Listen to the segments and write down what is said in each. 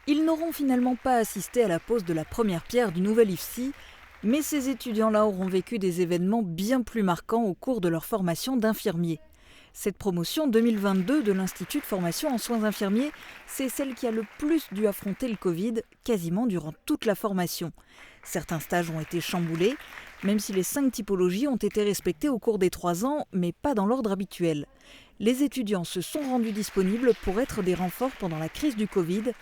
Ils n'auront finalement pas assisté à la pose de la première pierre du nouvel IFSI, mais ces étudiants-là auront vécu des événements bien plus marquants au cours de leur formation d'infirmiers. Cette promotion 2022 de l'Institut de formation en soins infirmiers, c'est celle qui a le plus dû affronter le Covid, quasiment durant toute la formation. Certains stages ont été chamboulés, même si les 5 typologies ont été respectées au cours des 3 ans, mais pas dans l'ordre habituel. Les étudiants se sont rendus disponibles pour être des renforts pendant la crise du Covid,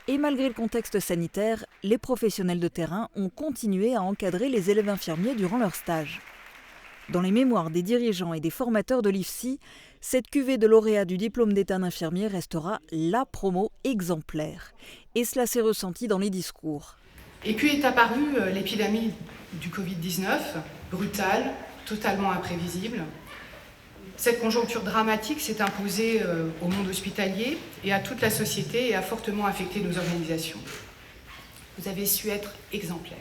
et malgré le contexte sanitaire, les professionnels de terrain ont continué à encadrer les élèves infirmiers durant leur stage. Dans les mémoires des dirigeants et des formateurs de l'IFSI, cette cuvée de lauréats du diplôme d'état d'infirmier restera la promo exemplaire. Et cela s'est ressenti dans les discours. Et puis est apparue l'épidémie du Covid-19, brutale, totalement imprévisible. Cette conjoncture dramatique s'est imposée au monde hospitalier et à toute la société et a fortement affecté nos organisations. Vous avez su être exemplaires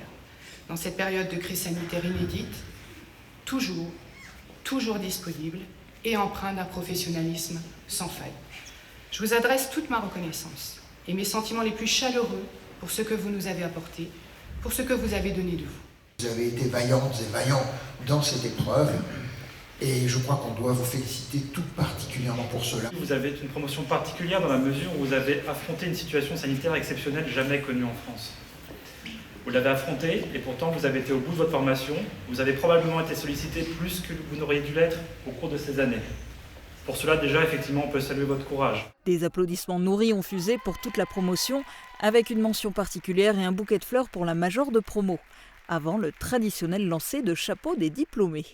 dans cette période de crise sanitaire inédite, toujours disponible et empreint d'un professionnalisme sans faille. Je vous adresse toute ma reconnaissance et mes sentiments les plus chaleureux pour ce que vous nous avez apporté, pour ce que vous avez donné de vous. Vous avez été vaillantes et vaillants dans cette épreuve et je crois qu'on doit vous féliciter tout particulièrement pour cela. Vous avez une promotion particulière dans la mesure où vous avez affronté une situation sanitaire exceptionnelle jamais connue en France. Vous l'avez affrontée et pourtant vous avez été au bout de votre formation. Vous avez probablement été sollicité plus que vous n'auriez dû l'être au cours de ces années. Pour cela, déjà, effectivement, on peut saluer votre courage. Des applaudissements nourris ont fusé pour toute la promotion, avec une mention particulière et un bouquet de fleurs pour la major de promo, avant le traditionnel lancer de chapeau des diplômés.